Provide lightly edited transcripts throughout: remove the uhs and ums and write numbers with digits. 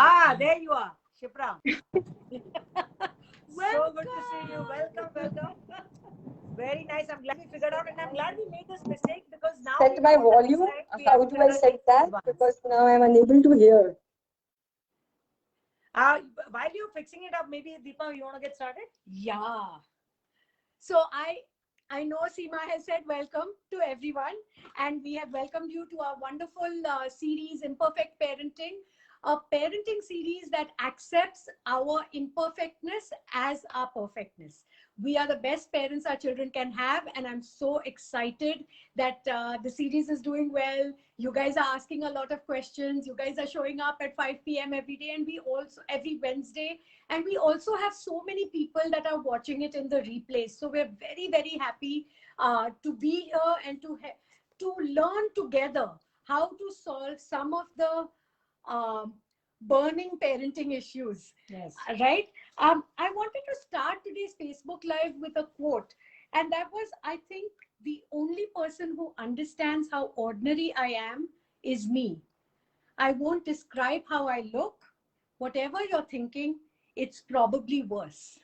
Ah, there you are, Shipra. So good to see you. Welcome, welcome. Very nice. I'm glad we figured out, and I'm glad we made this mistake because now Set my volume. How do I set that? Because now I'm unable to hear. While you're fixing it up, maybe Deepa, you want to get started? Yeah. So I know Seema has said welcome to everyone, and we have welcomed you to our wonderful series, Imperfect Parenting, a parenting series that accepts our imperfectness as our perfectness. We are the best parents our children can have, and I'm so excited that the series is doing well. You guys are asking a lot of questions. You guys are showing up at 5 p.m. every day, and we also every Wednesday, and we also have so many people that are watching it in the replays. So we're very, very happy to be here and to learn together how to solve some of the burning parenting issues. Yes. Right? I wanted to start today's Facebook Live with a quote. And that was, I think, the only person who understands how ordinary I am is me. I won't describe how I look. Whatever you're thinking, it's probably worse.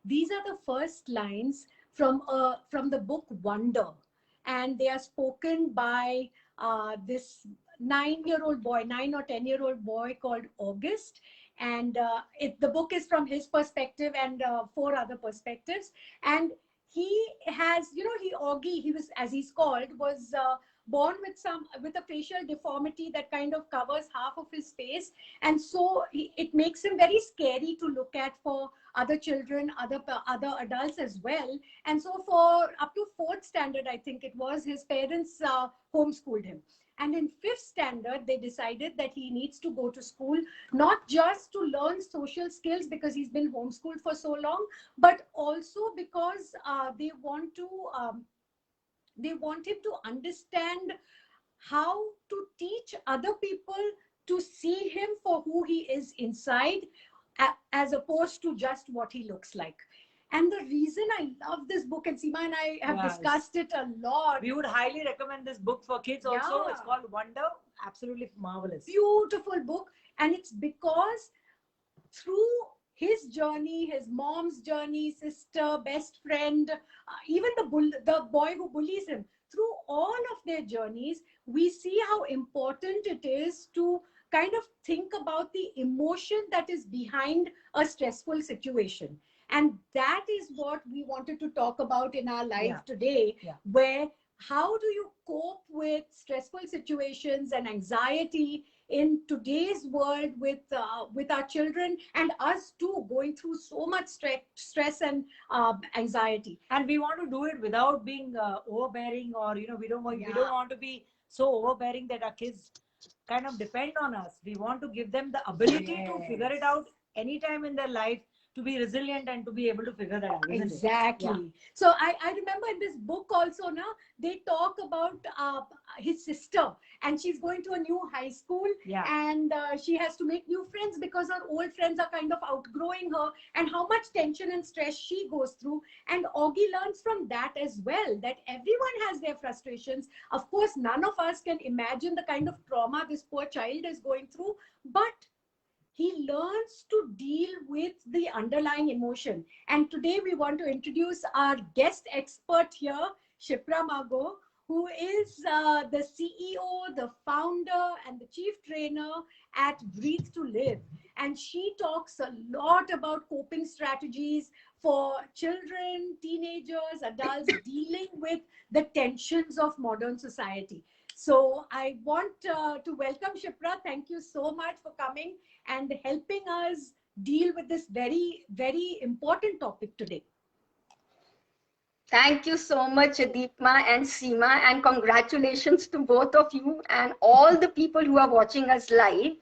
These are the first lines from the book Wonder, and they are spoken by this 9-year-old boy, 9 or 10-year-old boy called August. And the book is from his perspective and 4 other perspectives. And he has, Augie, he was, as he's called, was born with a facial deformity that kind of covers half of his face, and so it makes him very scary to look at for other children, other adults as well. And so for up to 4th standard, I think it was, his parents homeschooled him. And in 5th standard, they decided that he needs to go to school, not just to learn social skills because he's been homeschooled for so long, but also because they want him to understand how to teach other people to see him for who he is inside, as opposed to just what he looks like. And the reason I love this book, and Seema and I have discussed it a lot. We would highly recommend this book for kids also. It's called Wonder. Absolutely marvelous. Beautiful book. And it's because through his journey, his mom's journey, sister, best friend, even the boy who bullies him, through all of their journeys, we see how important it is to kind of think about the emotion that is behind a stressful situation. And that is what we wanted to talk about in our live today, where how do you cope with stressful situations and anxiety in today's world with our children and us too, going through so much stress and anxiety. And we want to do it without being overbearing, or we don't want to be so overbearing that our kids kind of depend on us. We want to give them the ability to figure it out anytime in their life, to be resilient and to be able to figure that out. Exactly. Yeah. So I remember in this book also, they talk about his sister, and she's going to a new high school, and she has to make new friends because her old friends are kind of outgrowing her, and how much tension and stress she goes through. And Augie learns from that as well, that everyone has their frustrations. Of course, none of us can imagine the kind of trauma this poor child is going through, but he learns to deal with the underlying emotion. And today we want to introduce our guest expert here, Shipra Mago, who is the CEO, the founder, and the chief trainer at Breathe to Live. And she talks a lot about coping strategies for children, teenagers, adults dealing with the tensions of modern society. So I want to welcome Shipra. Thank you so much for coming and helping us deal with this very, very important topic today. Thank you so much, Deepma and Seema, and congratulations to both of you and all the people who are watching us live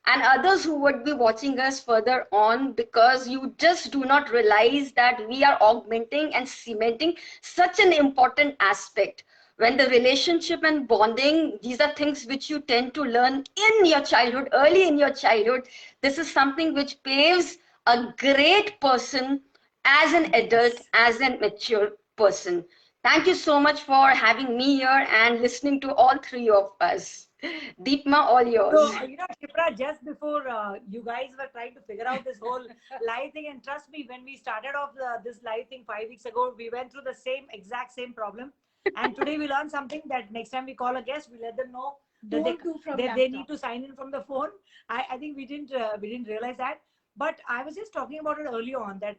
and others who would be watching us further on, because you just do not realize that we are augmenting and cementing such an important aspect. When the relationship and bonding, these are things which you tend to learn in your childhood, early in your childhood. This is something which paves a great person as an adult, as a mature person. Thank you so much for having me here and listening to all three of us. Deepma, all yours. So, Shipra, just before you guys were trying to figure out this whole live thing, and trust me, when we started off this live thing 5 weeks ago, we went through the exact same problem. And today we learned something that next time we call a guest, we let them know that they need to sign in from the phone. I think we didn't realize that. But I was just talking about it earlier on that,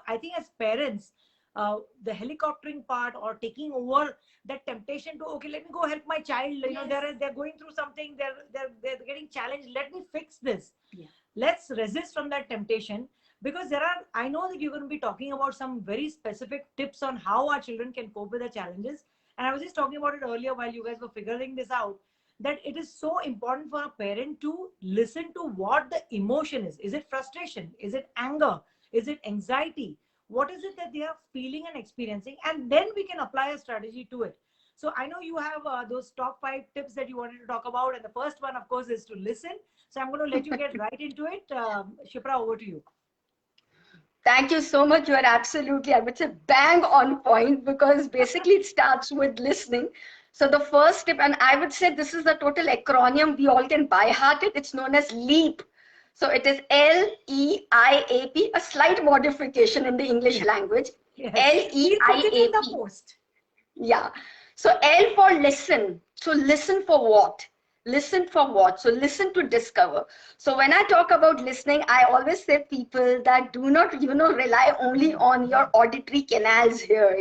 I think as parents, the helicoptering part or taking over that temptation to, okay, let me go help my child, they're going through something, they're getting challenged, let me fix this. Let's resist from that temptation, because I know that you're going to be talking about some very specific tips on how our children can cope with the challenges. And I was just talking about it earlier while you guys were figuring this out, that it is so important for a parent to listen to what the emotion is. Is it frustration? Is it anger? Is it anxiety? What is it that they are feeling and experiencing? And then we can apply a strategy to it. So I know you have those top 5 tips that you wanted to talk about. And the first one, of course, is to listen. So I'm going to let you get right into it. Shipra, over to you. Thank you so much. You are absolutely, I would say, bang on point, because basically it starts with listening. So the first tip, and I would say this is the total acronym we all can by heart it. It's known as LEAP. So it is LEIAP, a slight modification in the English language. Yes. LEIAP. Yeah. So L for listen. So listen for what? Listen for what? So listen to discover. So when I talk about listening, I always say people that do not, rely only on your auditory canals here.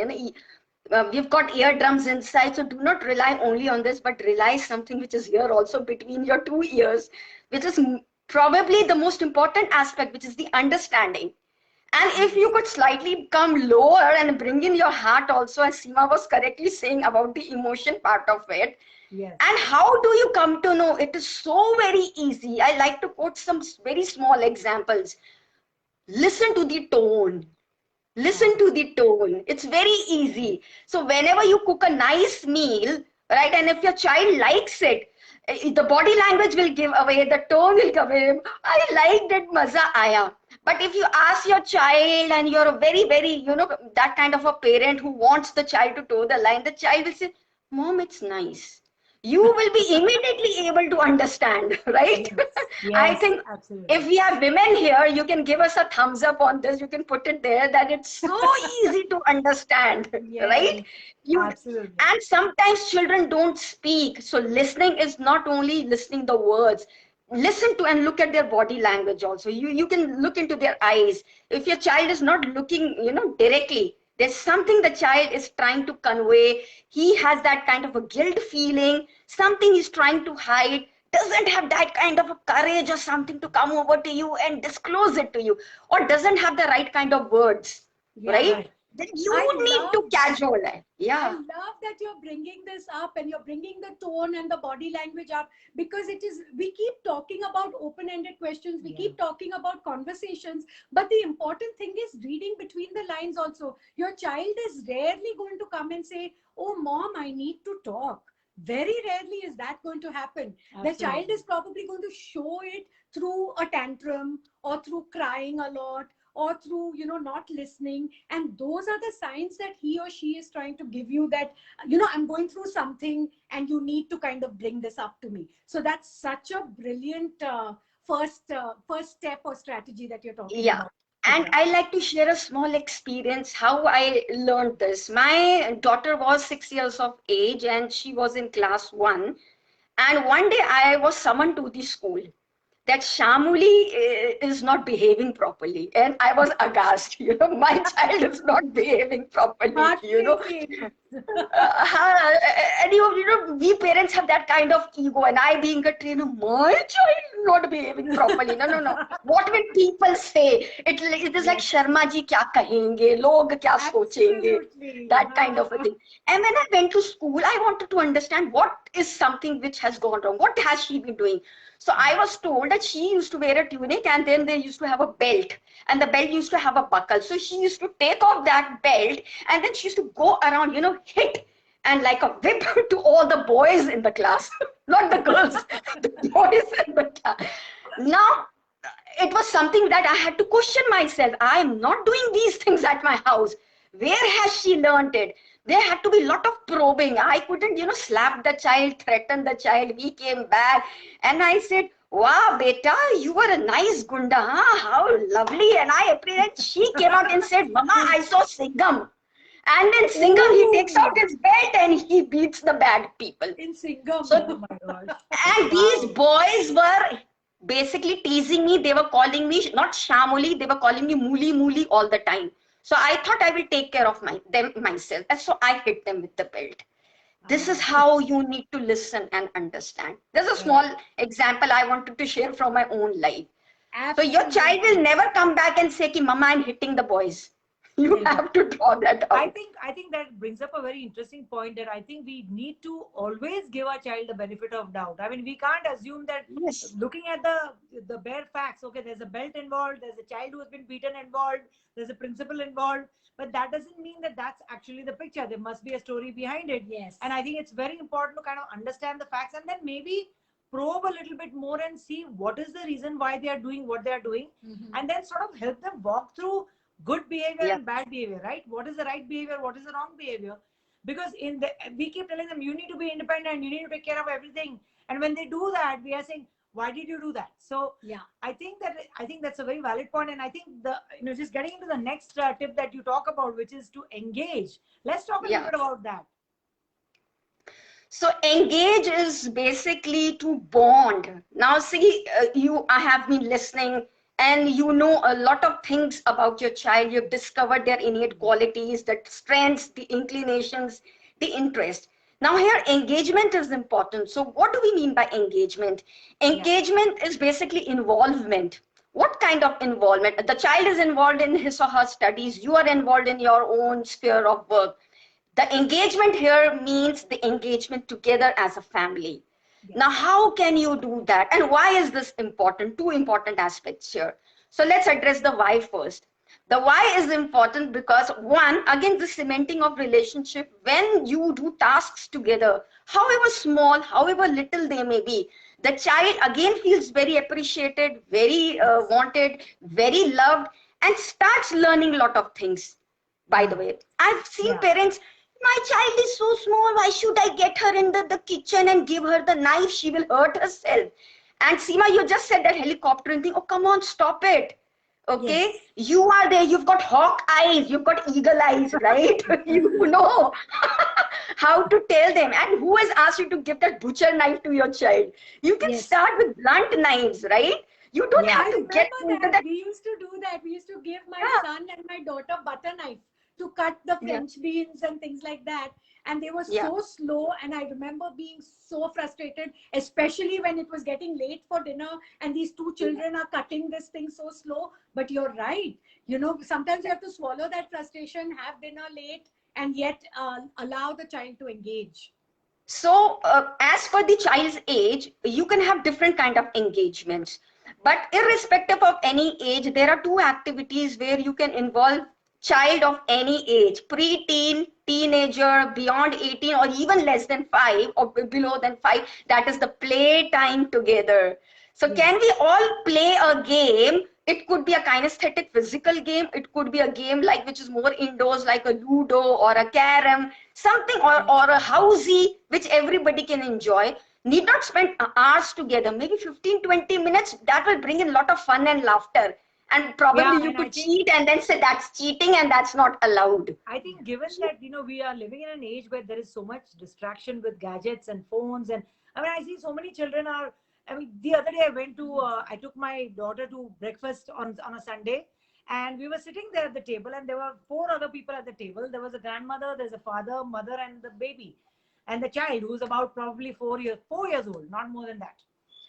We've got eardrums inside, so do not rely only on this, but rely something which is here also between your 2 ears, which is probably the most important aspect, which is the understanding. And if you could slightly come lower and bring in your heart also, as Seema was correctly saying about the emotion part of it. Yes. And how do you come to know? It is so very easy. I like to quote some very small examples. Listen to the tone. Listen to the tone. It's very easy. So whenever you cook a nice meal, right, and if your child likes it, the body language will give away, the tone will give away. I liked it, maza aaya. But if you ask your child and you're a very, very, that kind of a parent who wants the child to toe the line, the child will say, Mom, it's nice. You will be immediately able to understand, right? Yes, I think absolutely. if we have women here, you can give us a thumbs up on this. You can put it there that it's so easy to understand, Yes, right? absolutely. And sometimes children don't speak. So listening is not only listening the words. Listen to and look at their body language also. You can look into their eyes. If your child is not looking, directly, there's something the child is trying to convey. He has that kind of a guilt feeling, something he's trying to hide, doesn't have that kind of a courage or something to come over to you and disclose it to you, or doesn't have the right kind of words, right? Then you need to casual it. Yeah. I love that you're bringing this up and you're bringing the tone and the body language up, because we keep talking about open-ended questions. We keep talking about conversations, but the important thing is reading between the lines also. Your child is rarely going to come and say, oh, Mom, I need to talk. Very rarely is that going to happen. Absolutely. The child is probably going to show it through a tantrum or through crying a lot, or through, not listening. And those are the signs that he or she is trying to give you that, I'm going through something and you need to kind of bring this up to me. So that's such a brilliant first step or strategy that you're talking about. And I like to share a small experience how I learned this. My daughter was 6 years of age and she was in class 1. And one day I was summoned to the school that Shamuli is not behaving properly. And I was aghast, my child is not behaving properly, and we parents have that kind of ego, and I being a trainer, my child not behaving properly. No. What will people say? It is like Sharma ji kya kahenge, log kya sochenge, that kind of a thing. And when I went to school, I wanted to understand what is something which has gone wrong. What has she been doing? So I was told that she used to wear a tunic and then they used to have a belt, and the belt used to have a buckle. So she used to take off that belt and then she used to go around, hit and like a whip to all the boys in the class, not the girls, the boys in the class. Now, it was something that I had to question myself. I am not doing these things at my house. Where has she learned it? There had to be a lot of probing. I couldn't, slap the child, threaten the child. We came back and I said, wow, beta, you were a nice gunda, huh? How lovely. And I appreciate. She came out and said, Mama, I saw Singham. And then Singham, he takes out his belt and he beats the bad people. In Singham. So, Oh my gosh. and these boys were basically teasing me. They were calling me not Shamoli, they were calling me Muli Muli all the time. So I thought I will take care of them myself. And so I hit them with the belt. This is how you need to listen and understand. There's a small example I wanted to share from my own life. Absolutely. So your child will never come back and say, Ki, Mama, I'm hitting the boys. You have to draw that out. I think that brings up a very interesting point, that I think we need to always give our child the benefit of doubt. I mean, we can't assume that looking at the bare facts, okay, there's a belt involved, there's a child who has been beaten involved, there's a principal involved, but that doesn't mean that that's actually the picture. There must be a story behind it. Yes. And I think it's very important to kind of understand the facts and then maybe probe a little bit more and see what is the reason why they are doing what they are doing, and then sort of help them walk through good behavior and bad behavior, right? What is the right behavior? What is the wrong behavior? Because we keep telling them, you need to be independent, you need to take care of everything. And when they do that, we are saying, why did you do that? So I think that's a very valid point. And I think just getting into the next tip that you talk about, which is to engage. Let's talk a little bit about that. So engage is basically to bond. Now see, I have been listening and you know a lot of things about your child. You've discovered their innate qualities, the strengths, the inclinations, the interest. Now here engagement is important. So what do we mean by engagement? Engagement is basically involvement. What kind of involvement? The child is involved in his or her studies. You are involved in your own sphere of work. The engagement here means the engagement together as a family. Now, how can you do that? And why is this important? Two important aspects here. So let's address the why first. The why is important because one, again, the cementing of relationship. When you do tasks together, however small, however little they may be, the child again feels very appreciated, very wanted, very loved, and starts learning a lot of things. By the way, I've seen parents, my child is so small, why should I get her in the kitchen and give her the knife? She will hurt herself. And Seema, you just said that helicopter thing. Oh, come on, stop it. Okay, you are there, you've got hawk eyes, you've got eagle eyes, right? You know how to tell them. And who has asked you to give that butcher knife to your child? You can start with blunt knives, right? You don't have to get into that. We used to do that. We used to give my son and my daughter butter knife to cut the French beans and things like that. And they were so slow. And I remember being so frustrated, especially when it was getting late for dinner and these two children are cutting this thing so slow. But you're right. You know, sometimes you have to swallow that frustration, have dinner late, and yet allow the child to engage. So as per the child's age, you can have different kind of engagements. But irrespective of any age, there are two activities where you can involve child of any age, pre-teen, teenager, beyond 18, or even less than 5 or below than 5. That is the play time together. So can we all play a game? It could be a kinesthetic physical game. It could be a game like which is more indoors, like a Ludo or a Carom, something, or a housey, which everybody can enjoy. Need not spend hours together, maybe 15-20 minutes. That will bring in a lot of fun and laughter. And probably you could cheat and then say that's cheating and that's not allowed. I think given that, we are living in an age where there is so much distraction with gadgets and phones. And I mean, I see so many children the other day I took my daughter to breakfast on a Sunday, and we were sitting there at the table and there were 4 other people at the table. There was a grandmother, there's a father, mother, and the baby. And the child, who's about probably 4 years old, not more than that.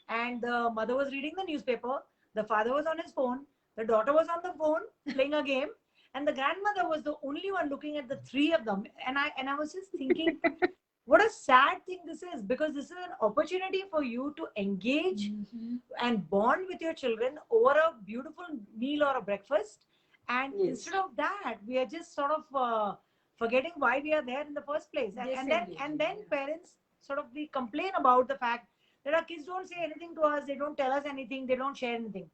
And the mother was reading the newspaper. The father was on his phone. The daughter was on the phone playing a game, and the grandmother was the only one looking at the 3 of them. And I was just thinking, what a sad thing this is, because this is an opportunity for you to engage and bond with your children over a beautiful meal or a breakfast. And instead of that, we are just sort of forgetting why we are there in the first place. And then parents we complain about the fact that our kids don't say anything to us, they don't tell us anything, they don't share anything.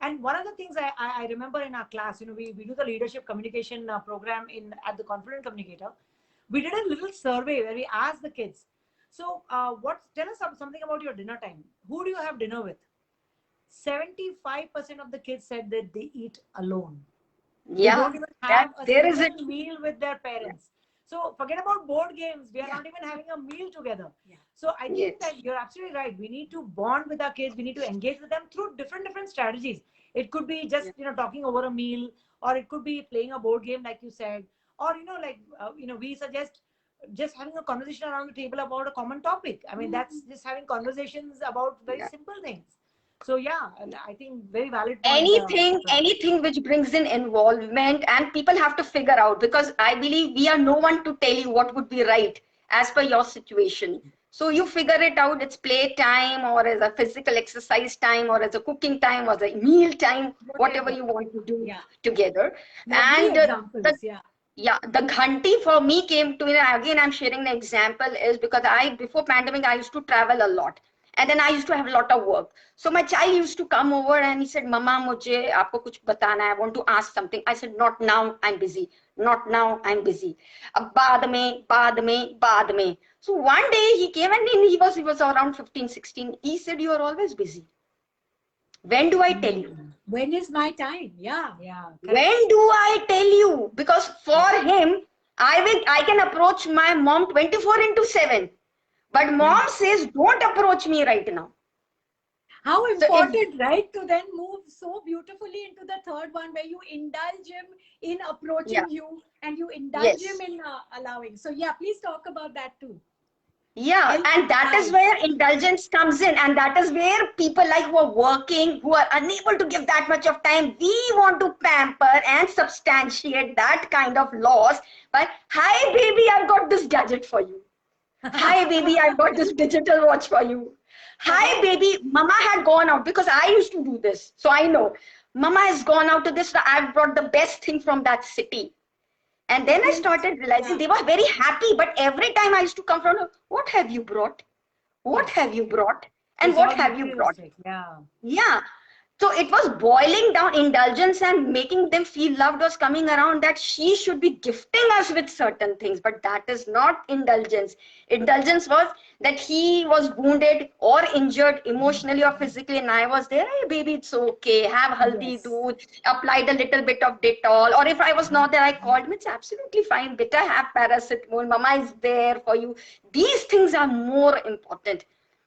And one of the things I remember in our class, we do the leadership communication program at the Confident Communicator. We did a little survey where we asked the kids. So, tell us something about your dinner time. Who do you have dinner with? 75% of the kids said that they eat alone. They Yeah, don't even that have a there is it. single meal with their parents. So forget about board games. We are Yeah. not even having a meal together. Yeah. So I think Yes. that you're absolutely right. We need to bond with our kids. We need to engage with them through different strategies. It could be just talking over a meal, or it could be playing a board game, like you said, or we suggest just having a conversation around the table about a common topic. I mean, that's just having conversations about very Yeah. simple things. So yeah, I think very valid point. Anything which brings in involvement, and people have to figure out, because I believe we are no one to tell you what would be right as per your situation. So you figure it out. It's play time, or as a physical exercise time, or as a cooking time, or as a meal time, whatever you want to do Yeah. together. Lovely And examples. the ghanti for me came to, again, I'm sharing the example is because before pandemic, I used to travel a lot. And then I used to have a lot of work. So my child used to come over and he said, Mama, mujhe aapko kuch batana hai. I want to ask something. I said, not now, I'm busy. Not now, I'm busy. Ab baad mein. So one day he came and he was around 15, 16. He said, you are always busy. When do I tell you? When is my time? Yeah. When do I tell you? Because for him, I can approach my mom 24/7. But mom says, don't approach me right now. How So important, right? To then move so beautifully into the third one where you indulge him in approaching you and you indulge him in allowing. So yeah, please talk about that too. Yeah, and that is where indulgence comes in, and that is where people like who are working, who are unable to give that much of time, we want to pamper and substantiate that kind of loss by, hi baby, I've got this gadget for you. Hi baby, I've got this digital watch for you. Hi baby, mama had gone out, because I used to do this, so I know. Mama has gone out to this, I've brought the best thing from that city. And then I started realizing they were very happy, but every time I used to come from, what have you brought? What have you brought? And It's what all have you brought? materialistic. Yeah. Yeah. So it was boiling down. Indulgence and making them feel loved was coming around, that she should be gifting us with certain things, but that is not indulgence. Indulgence was that he was wounded or injured emotionally or physically, and I was there. Hey baby, it's okay. Have haldi doodh, applied a little bit of Dettol, or if I was not there, I called him. It's absolutely fine. Beta, have paracetamol. Mama is there for you. These things are more important.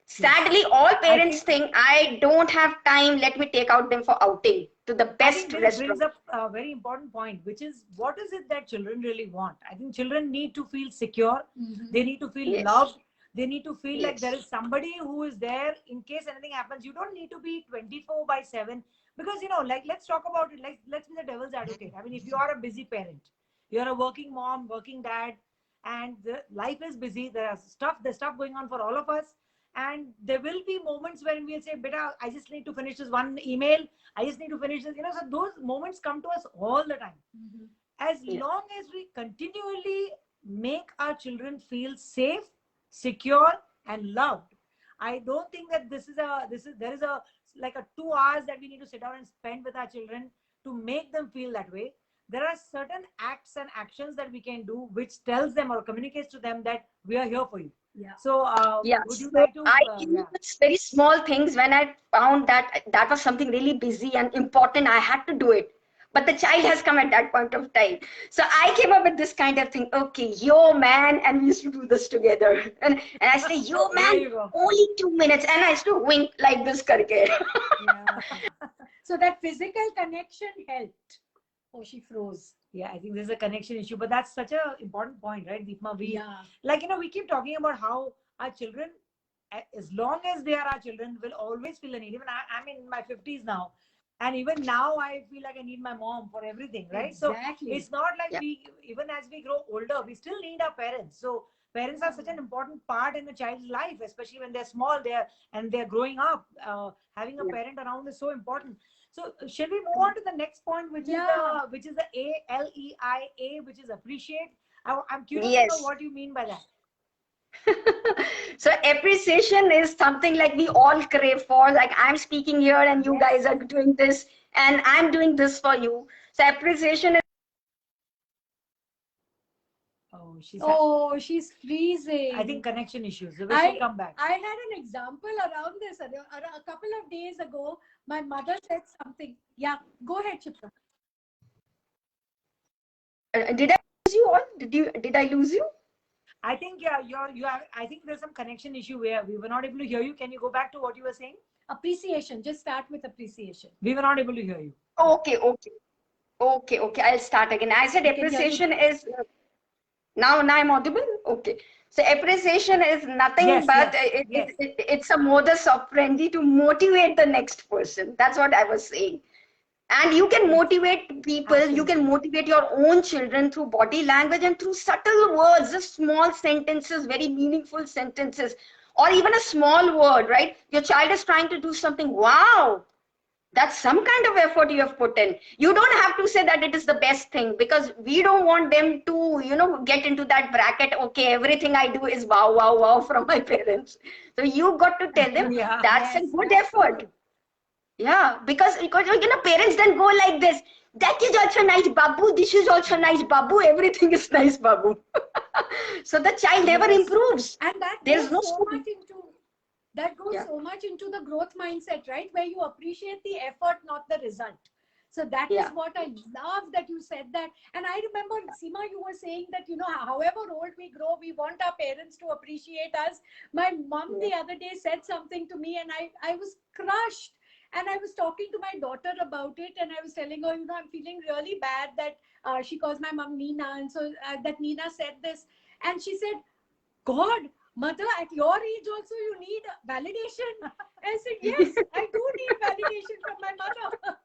Sadly, all parents think, I don't have time, let me take out them for outing to the best this restaurant. brings up a very important point, which is, what is it that children really want? I think children need to feel secure. They need to feel loved. They need to feel like there is somebody who is there in case anything happens. You don't need to be 24/7, because, let's talk about it. Let's be the devil's advocate. I mean, if you are a busy parent, you're a working mom, working dad, and life is busy. There's stuff going on for all of us. And there will be moments when we'll say, beta, I just need to finish this one email. I just need to finish this. So those moments come to us all the time. As long as we continually make our children feel safe, secure, and loved, I don't think that there is like a 2 hours that we need to sit down and spend with our children to make them feel that way. There are certain acts and actions that we can do which tells them or communicates to them that we are here for you. So, would you like to? I use very small things. When I found that was something really busy and important, I had to do it. But the child has come at that point of time. So I came up with this kind of thing. Okay, yo man, and we used to do this together. And I say, yo man, only 2 minutes. And I used to wink like this karke. So that physical connection helped. Oh, she froze. Yeah, I think there's a connection issue, but that's such an important point, right, Deepma? We keep talking about how our children, as long as they are our children, will always feel the need. Even I'm in my 50s now, and even now I feel like I need my mom for everything, right? Exactly. So it's not like even as we grow older, we still need our parents. So parents are such an important part in a child's life, especially when they're small, they're growing up. Having a parent around is so important. So shall we move on to the next point, which is the ALEIA, which is appreciate. I'm curious to know what you mean by that. So appreciation is something like we all crave for. Like I'm speaking here and you guys are doing this and I'm doing this for you. So appreciation is... Oh No, Oh, she's freezing. I think connection issues. We should come back. I had an example around this. A couple of days ago, my mother said something. Yeah, go ahead, Shipra. Did I lose you all? Did I lose you? I think I think there's some connection issue where we were not able to hear you. Can you go back to what you were saying? Appreciation. Just start with appreciation. We were not able to hear you. Okay. I'll start again. I said appreciation is now I'm audible. Okay. So appreciation is nothing it's a modus operandi to motivate the next person. That's what I was saying. And you can motivate people, Absolutely. you can motivate your own children through body language and through subtle words, just small sentences, very meaningful sentences, or even a small word, right? Your child is trying to do something. Wow, that's some kind of effort you have put in. You don't have to say that it is the best thing, because we don't want them to, get into that bracket. Okay, everything I do is wow, wow, wow from my parents. So you got to tell them that's a good effort. Yeah, because parents then go like this. That is also nice, Babu. This is also nice, Babu. Everything is nice, Babu. So the child never improves. And that There's goes no so much so much into the growth mindset, right? Where you appreciate the effort, not the result. So that is what I love that you said that. And I remember, Seema, you were saying that, however old we grow, we want our parents to appreciate us. My mom the other day said something to me and I was crushed. And I was talking to my daughter about it, and I was telling her, I'm feeling really bad that she calls my mom Nina, and so that Nina said this, and she said, "God, mother, at your age also you need validation." I said, "Yes, I do need validation from my mother."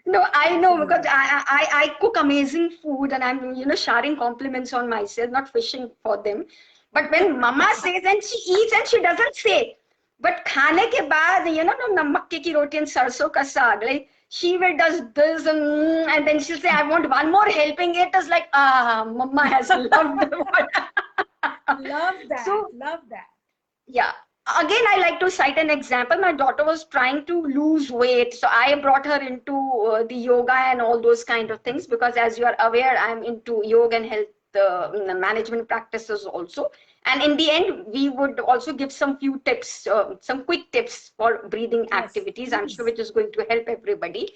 No, I know, because I cook amazing food, and I'm sharing compliments on myself, not fishing for them. But when Mama says and she eats and she doesn't say. But खाने के बाद, मक्के की रोटी and सरसों का साग, like she will does this and then she'll say, I want one more helping. It is like, Mama has loved Love that. So, love that. Yeah. Again, I like to cite an example. My daughter was trying to lose weight. So I brought her into the yoga and all those kind of things, because as you are aware, I'm into yoga and health management practices also. And in the end, we would also give some few tips, some quick tips for breathing activities, I'm sure, which is going to help everybody.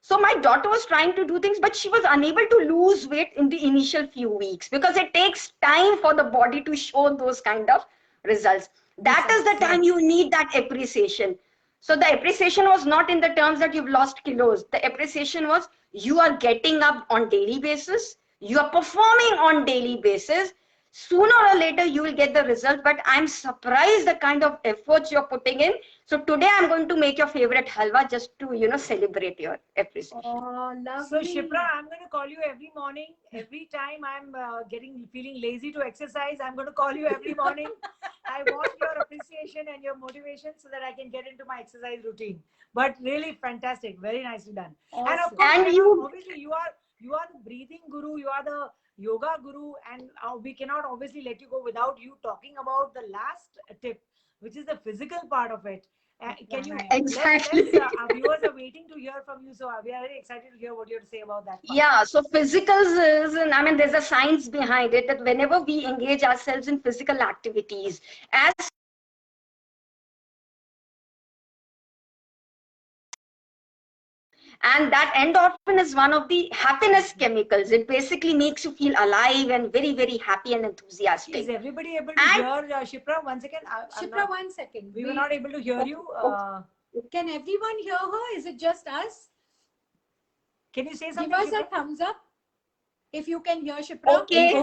So my daughter was trying to do things, but she was unable to lose weight in the initial few weeks, because it takes time for the body to show those kind of results. That is the time you need that appreciation. So the appreciation was not in the terms that you've lost kilos. The appreciation was you are getting up on daily basis. You are performing on daily basis. Sooner or later, you will get the result, but I'm surprised the kind of efforts you're putting in. So today I'm going to make your favorite halwa just to, celebrate your appreciation. Oh, lovely. So Shipra, I'm going to call you every morning. Every time I'm feeling lazy to exercise, I'm going to call you every morning. I want your appreciation and your motivation so that I can get into my exercise routine. But really fantastic. Very nicely done. Awesome. And of course, obviously you are the breathing guru. You are the yoga guru, and we cannot obviously let you go without you talking about the last tip, which is the physical part of it. Can you exactly? Our viewers are waiting to hear from you, so we are very excited to hear what you have to say about that part. Yeah, so physicals is, there's a science behind it, that whenever we engage ourselves in physical activities, as and that endorphin is one of the happiness chemicals. It basically makes you feel alive and very, very happy and enthusiastic. Is everybody able to hear Shipra? One second. Shipra, 1 second. We were not able to hear you. Can everyone hear her? Is it just us? Can you say something? Give us a thumbs up if you can hear Shipra. Okay.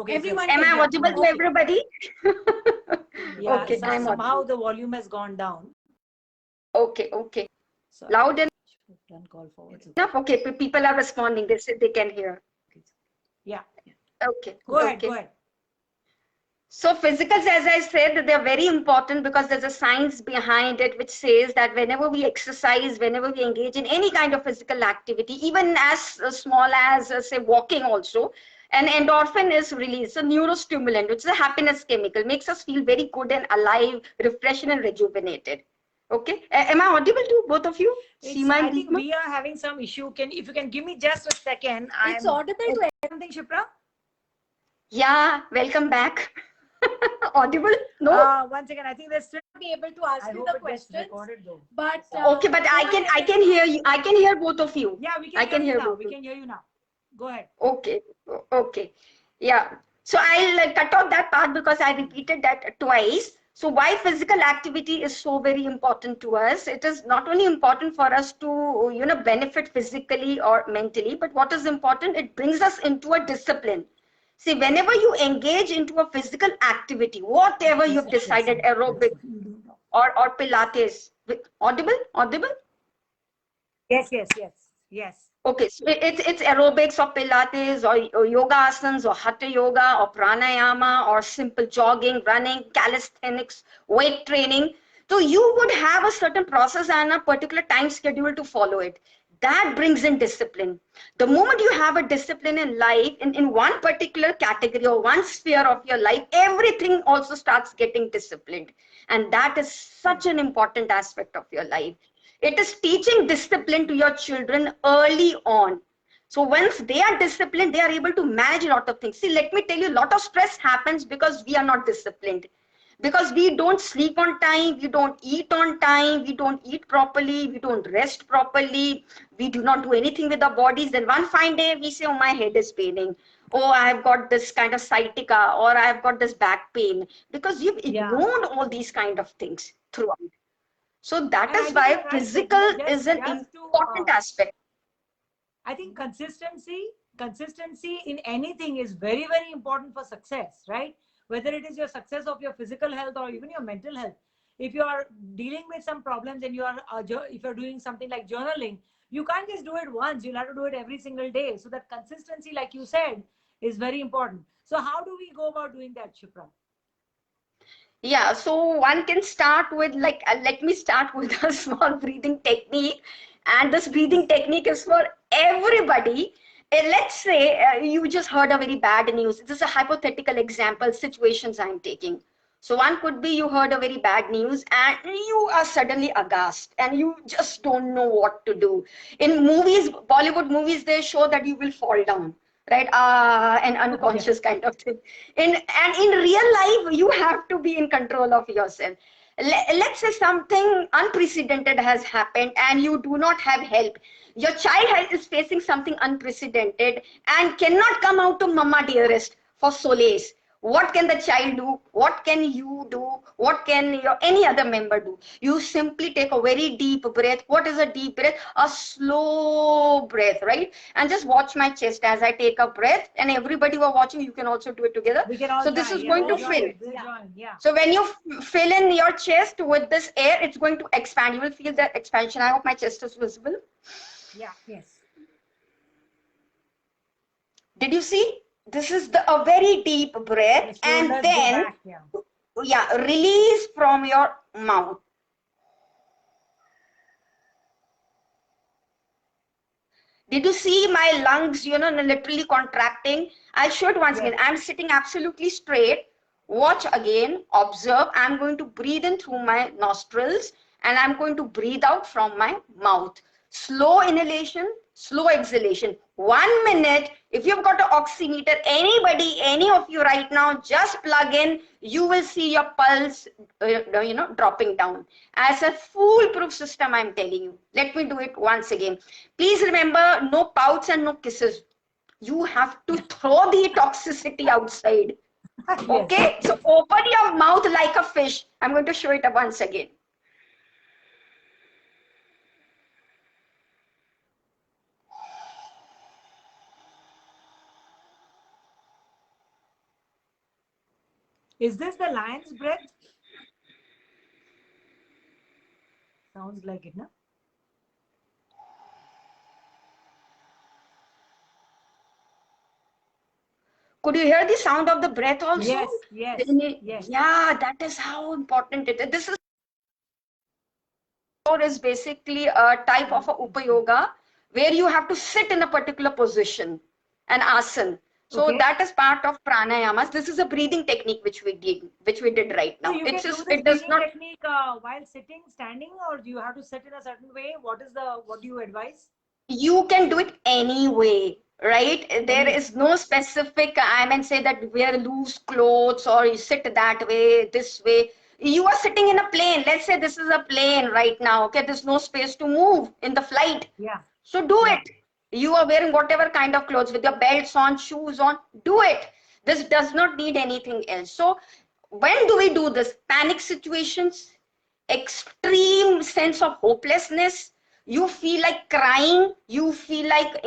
Everyone. Am I audible to everybody? Yeah. Okay. Somehow the volume has gone down. Okay. Sorry. Loud enough. Call forward. Okay. People are responding. They said they can hear. Yeah. Okay. Go ahead. So physicals, as I said, they're very important because there's a science behind it which says that whenever we exercise, whenever we engage in any kind of physical activity, even as small as say walking also, an endorphin is released, a neurostimulant, which is a happiness chemical, makes us feel very good and alive, refreshed and rejuvenated. Okay, am I audible to both of you? I think we are having some issue. If you can give me just a second. It's audible to something, Shipra? Yeah, welcome back. Audible? No? Once again, I think they're still. Be able to ask I you hope the it gets questions, recorded though. but Okay, but I can hear you. I can hear both of you. Yeah, we I can can hear you hear now. both We of can hear you now. Go ahead. Okay, okay. Yeah. So I'll cut off that part because I repeated that twice. So why physical activity is so very important to us? It is not only important for us to, benefit physically or mentally, but what is important, it brings us into a discipline. See, whenever you engage into a physical activity, whatever you've decided, aerobic or Pilates, audible? Yes, yes, yes, yes. Okay, so it's aerobics or Pilates or yoga asanas or hatha yoga or pranayama or simple jogging, running, calisthenics, weight training. So you would have a certain process and a particular time schedule to follow it. That brings in discipline. The moment you have a discipline in life, in one particular category or one sphere of your life, everything also starts getting disciplined. And that is such an important aspect of your life. It is teaching discipline to your children early on. So once they are disciplined, they are able to manage a lot of things. See, let me tell you, a lot of stress happens because we are not disciplined. Because we don't sleep on time, we don't eat on time, we don't eat properly, we don't rest properly, we do not do anything with our bodies. Then one fine day we say, oh, my head is paining. Oh, I have got this kind of sciatica, or I have got this back pain. Because you've Yeah. ignored all these kind of things throughout. So that And I is think you're why right, like, physical is an just to, important aspect. I think consistency in anything is very, very important for success, right? Whether it is your success of your physical health or even your mental health. If you are dealing with some problems and you are, if you're doing something like journaling, you can't just do it once. You'll have to do it every single day. So that consistency, like you said, is very important. So how do we go about doing that, Shipra? Yeah, so one can start with like, let me start with a small breathing technique. And this breathing technique is for everybody. Let's say you just heard a very bad news. This is a hypothetical example, situations I'm taking. So one could be you heard a very bad news and you are suddenly aghast and you just don't know what to do. In movies, Bollywood movies, they show that you will fall down, right? And unconscious kind of thing. And in real life, you have to be in control of yourself. Let's say something unprecedented has happened and you do not have help. Your child is facing something unprecedented and cannot come out to mama dearest for solace. What can the child do? What can you do? What can your any other member do? You simply take a very deep breath. What is a deep breath? A slow breath, right? And just watch my chest as I take a breath. And everybody who are watching, you can also do it together. We can all So this join. is Yeah, going to we'll join. fill. We'll join. Yeah. So when you fill in your chest with this air, it's going to expand. You will feel that expansion. I hope my chest is visible. Yeah. Yes. Did you see? This is a very deep breath, The and shoulders go then back. Yeah. yeah, release from your mouth. Did you see my lungs, literally contracting? I'll show it once Yes. again. I'm sitting absolutely straight. Watch again, observe. I'm going to breathe in through my nostrils and I'm going to breathe out from my mouth. Slow inhalation, slow exhalation. 1 minute. If you've got an oximeter, anybody, any of you right now, just plug in. You will see your pulse, dropping down. As a foolproof system, I'm telling you. Let me do it once again. Please remember, no pouts and no kisses. You have to throw the toxicity outside. Okay? Yes. So open your mouth like a fish. I'm going to show it once again. Is this the lion's breath? Sounds like it, no? Could you hear the sound of the breath also? Yes, yes, yes. Yeah, that is how important it is. This is basically a type of a Upa Yoga where you have to sit in a particular position, an asana. So Okay. that is part of pranayamas. This is a breathing technique which we did right So now. you can It's do just this it does breathing not. technique while sitting, standing, or do you have to sit in a certain way? What do you advise? you can do it anyway, right? There is no specific, I mean, say that wear loose clothes or you sit that way, this way. You are sitting in a plane. Let's say this is a plane right now. Okay, there's no space to move in the flight. Yeah. So do Yeah. it. You are wearing whatever kind of clothes with your belts on, shoes on, do it. This does not need anything else. So when do we do this? Panic situations, extreme sense of hopelessness, you feel like crying, you feel like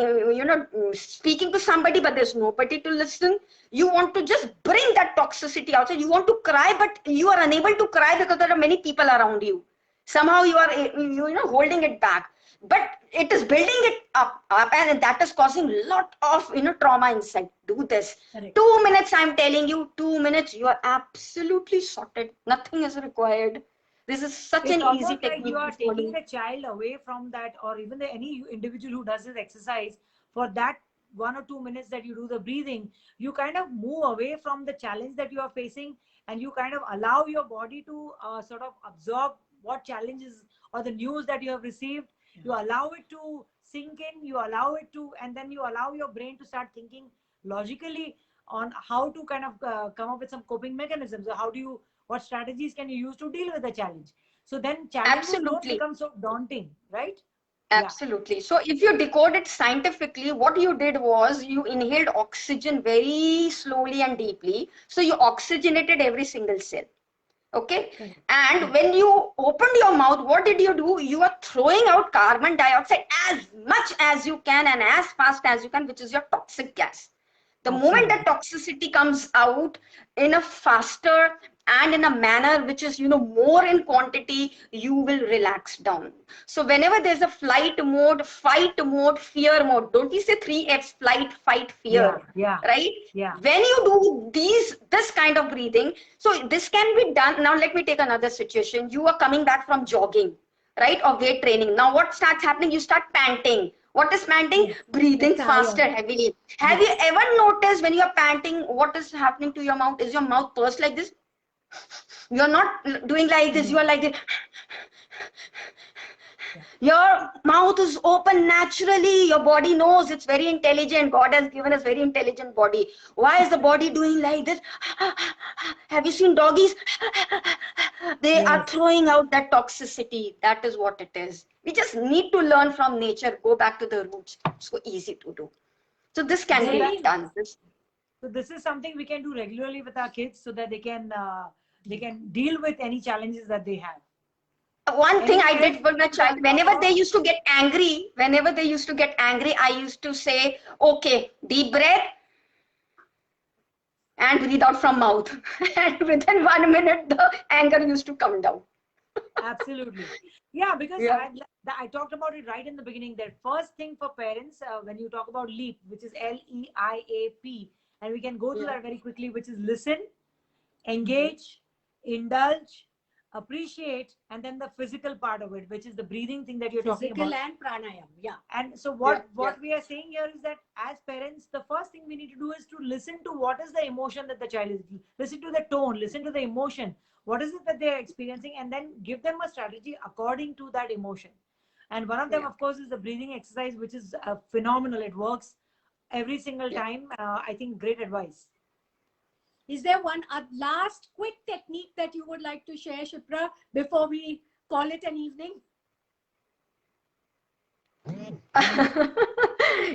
speaking to somebody but there's nobody to listen, you want to just bring that toxicity outside, you want to cry but you are unable to cry because there are many people around you, somehow you are holding it back, but it is building it up and that is causing a lot of trauma inside. Do this. Correct. 2 minutes, I'm telling you, 2 minutes, you are absolutely sorted, nothing is required. This is such It's an easy almost like technique you are to taking follow. the child away from that, or even any individual who does this exercise, for that 1 or 2 minutes that you do the breathing, you kind of move away from the challenge that you are facing, and you kind of allow your body to sort of absorb what challenges or the news that you have received. You allow it to sink in, you allow it to, and then you allow your brain to start thinking logically on how to kind of come up with some coping mechanisms. So how do you, what strategies can you use to deal with the challenge? So then challenges don't Absolutely. become so daunting, right? Absolutely. So if you decode it scientifically, what you did was you inhaled oxygen very slowly and deeply. So you oxygenated every single cell. Okay. And when you opened your mouth, what did you do? You are throwing out carbon dioxide as much as you can and as fast as you can, which is your toxic gas. The moment that toxicity comes out in a faster and in a manner which is more in quantity, you will relax down. So whenever there's a flight mode, fight mode, fear mode, don't we say 3Fs: flight, fight, fear? Right? When you do this kind of breathing, so this can be done. Now let me take another situation. You are coming back from jogging, right, or weight training. Now what starts happening? You start panting. What is panting? Breathing faster, heavily. Have you ever noticed when you are panting, what is happening to your mouth? Is your mouth pursed like this? You're not doing like this. You are like this. Your mouth is open naturally. Your body knows, it's very intelligent. God has given us very intelligent body. Why is the body doing like this? Have you seen doggies? They are throwing out that toxicity. That is what it is. We just need to learn from nature. Go back to the roots. It's so easy to do. So this can be done. So this is something we can do regularly with our kids so that they can deal with any challenges that they have. One thing I did for my child, whenever they used to get angry, I used to say, okay, deep breath and breathe out from mouth. And within 1 minute, the anger used to come down. Absolutely. Yeah, because I talked about it right in the beginning. That first thing for parents, when you talk about LEAP, which is LEIAP, and we can go through that very quickly, which is listen, engage, indulge, appreciate, and then the physical part of it, which is the breathing thing that you're talking about. Physical and pranayam, And so what we are saying here is that as parents, the first thing we need to do is to listen to what is the emotion that the child is, listen to the tone, listen to the emotion, what is it that they're experiencing, and then give them a strategy according to that emotion. And one of them, of course, is the breathing exercise, which is phenomenal. It works every single time. I think great advice. Is there one last quick technique that you would like to share, Shipra, before we call it an evening?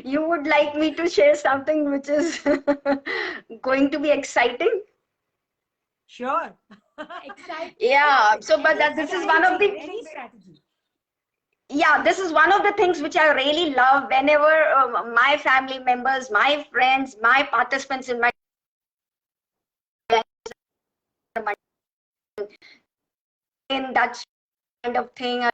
You would like me to share something which is going to be exciting? Sure. Exciting. Yeah. So, but this is one of the this is one of the things which I really love. Whenever my family members, my friends, my participants in my in that kind of thing, I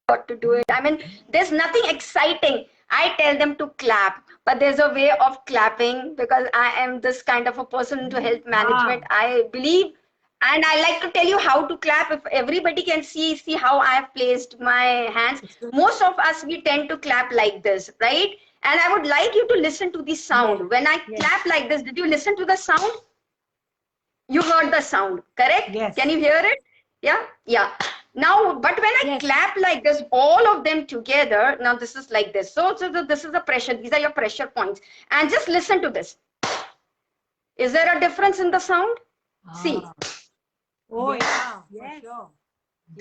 got to do it. I mean, there's nothing exciting. I tell them to clap, but there's a way of clapping because I am this kind of a person into health management. I believe, and I like to tell you how to clap. If everybody can see how I have placed my hands. Most of us, we tend to clap like this, right? And I would like you to listen to the sound. When I clap like this, did you listen to the sound? You heard the sound, correct? Yes. Can you hear it? Yeah. Now, but when I Yes. clap like this, all of them together, now this is like this. So this is the pressure. These are your pressure points. And just listen to this. Is there a difference in the sound? See, Ah. Oh Yes, yeah, yes. for sure.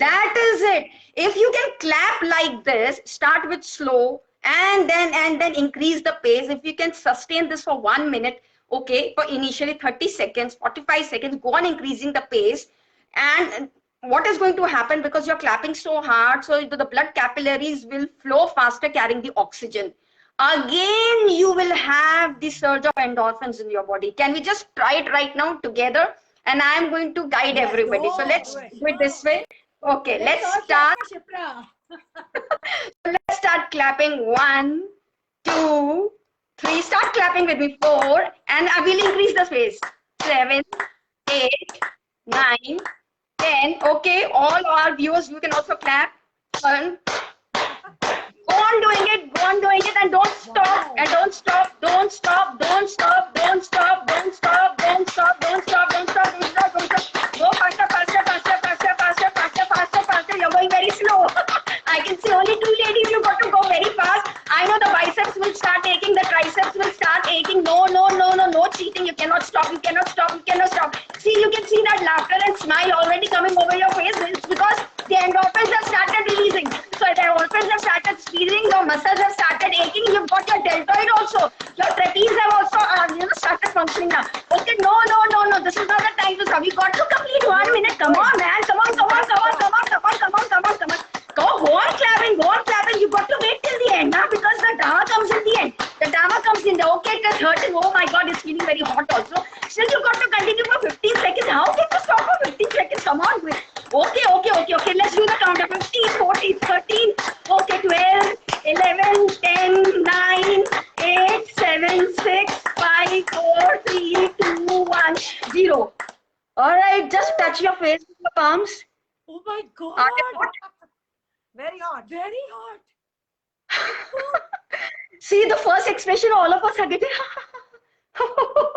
that is it. If you can clap like this, start with slow and then increase the pace. If you can sustain this for 1 minute, okay, for initially 30 seconds, 45 seconds, go on increasing the pace. And what is going to happen, because you're clapping so hard, so the blood capillaries will flow faster carrying the oxygen. Again, you will have the surge of endorphins in your body. Can we just try it right now together? And I'm going to guide Yes, everybody. So sure, let's do it. do it this way. Okay, Let's all let's start. clap for Shipra. Let's start clapping. 1, 2, 3. Start clapping with me. 4, and I will increase the pace. 7, 8, 9, 10. Okay, all our viewers, you can also clap. 1. Go on doing it, and don't stop, Wow. and don't stop, don't stop, don't stop, don't stop, don't stop, don't stop, don't stop, don't stop, don't stop, don't stop. Go faster, faster, faster, faster, faster, faster, faster, faster. You're going very slow. I can see only 2 ladies. You got to go very fast. I know the biceps will start aching, the triceps will start aching. No, no, no, no, no cheating. You cannot stop. You cannot stop. You cannot stop. See, you can see that laughter and smile already coming over your face. It's because the endorphins have started releasing. So the endorphins have started speeding. Your muscles have started aching. You've got your deltoid also. Your trapeze have also, started functioning now. Okay, no, no, no, no. This is not the time to stop. We got to complete 1 minute. Come on, man. Come on, come on, come on, come on, come on, come on, come on, come on. Go on clapping, go on clapping. You got to wait till the end now, because the drama comes in the end. The drama comes in the, okay, it is hurting. Oh my God, it's feeling very hot also. Still, you got to continue for 15 seconds. How can you stop for 15 seconds? Come on. Okay, okay, okay, okay. Let's do the counter. 15, 14, 13. Okay, 12, 11, 10, 9, 8, 7, 6, 5, 4, 3, 2, 1, 0. All right, just touch your face with your palms. Oh my God. Are they hot? Very hot. Very hot. See the first expression all of us are getting.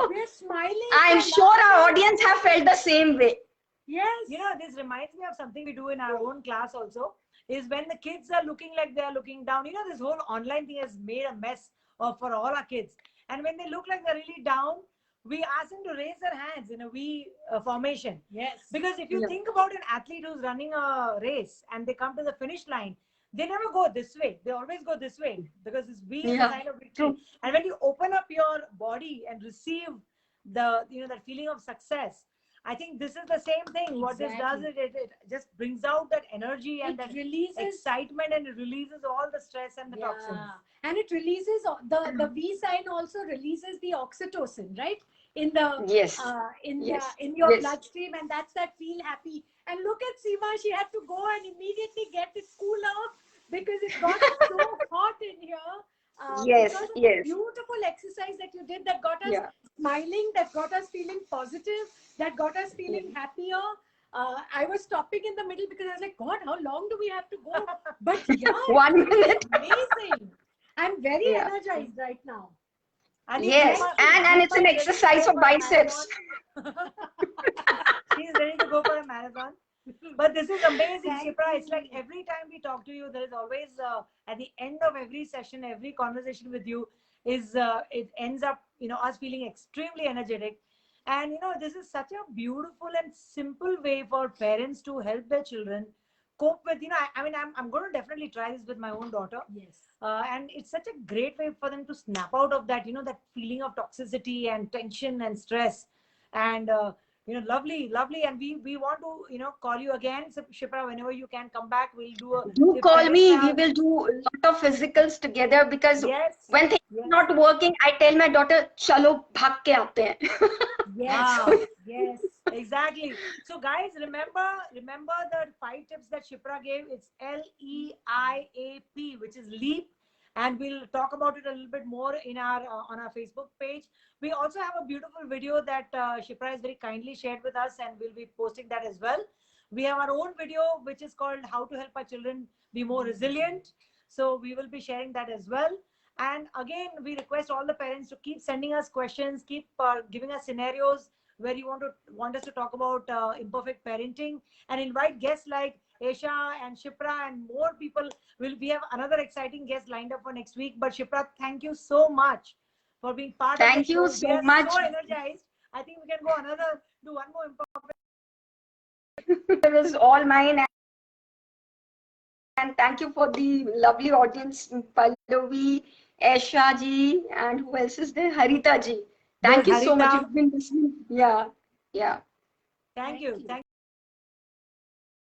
We're smiling. I'm we're sure our laughing. audience have felt the same way. Yes. You know, this reminds me of something we do in our own class also, is when the kids are looking like they are looking down. You know, this whole online thing has made a mess of for all our kids. And when they look like they're really down, we ask them to raise their hands in a V formation. Yes. Because if you Yeah. think about an athlete who's running a race and they come to the finish line, they never go this way. They always go this way, because this V is a Yeah, sign of victory. true. And when you open up your body and receive the, that feeling of success, I think this is the same thing. What this does Exactly. is it just brings out that energy and It that releases. excitement, and it releases all the stress and the toxins. Yeah. And it releases the V sign also releases the oxytocin, right? In the Yes. in Yes. your Yes. bloodstream, and that's that feel happy. And look at Seema, she had to go and immediately get it cooler because it got so hot in here. Yes, Because of the yes. beautiful exercise that you did, that got us Yeah. smiling, that got us feeling positive, that got us feeling happier. I was stopping in the middle because I was like, God, how long do we have to go? But yeah, 1 minute. amazing. I'm very Yeah. energized right now. I think Yes, Seema- and it's an Seema is ready to exercise go of for a biceps. marathon. She's ready to go for a marathon. But this is amazing, Thank Shipra. It's you. like every time we talk to you, there is always at the end of every session, every conversation with you is it ends up, us feeling extremely energetic. And this is such a beautiful and simple way for parents to help their children cope with. I mean, I'm going to definitely try this with my own daughter. Yes. And it's such a great way for them to snap out of that, that feeling of toxicity and tension and stress. And lovely, lovely. And we want to call you again, so Shipra, whenever you can come back, we'll do a. Do if call parents me. We have- will do a lot of physicals together, because Yes. when things Yes. are not working, I tell my daughter, "Chalo, bhag ke aate hain." Yes. Ah. Yes. Exactly. So guys, remember the 5 tips that Shipra gave. It's LEIAP, which is leap, and we'll talk about it a little bit more in our on our Facebook page. We also have a beautiful video that Shipra has very kindly shared with us, and we'll be posting that as well. We have our own video which is called "How to Help Our Children Be More Resilient." So we will be sharing that as well. And again, we request all the parents to keep sending us questions, keep giving us scenarios where you want us to talk about imperfect parenting, and invite guests like Esha and Shipra and more people. We have another exciting guest lined up for next week. But Shipra, thank you so much for being part of the Thank show. you so We are much. so energized. I think we can do one more important. It was all mine. And thank you for the lovely audience, Pallavi, Esha ji, and who else is there? Harita ji. Thank you so much. Harita. You've been listening. Yeah. Thank you.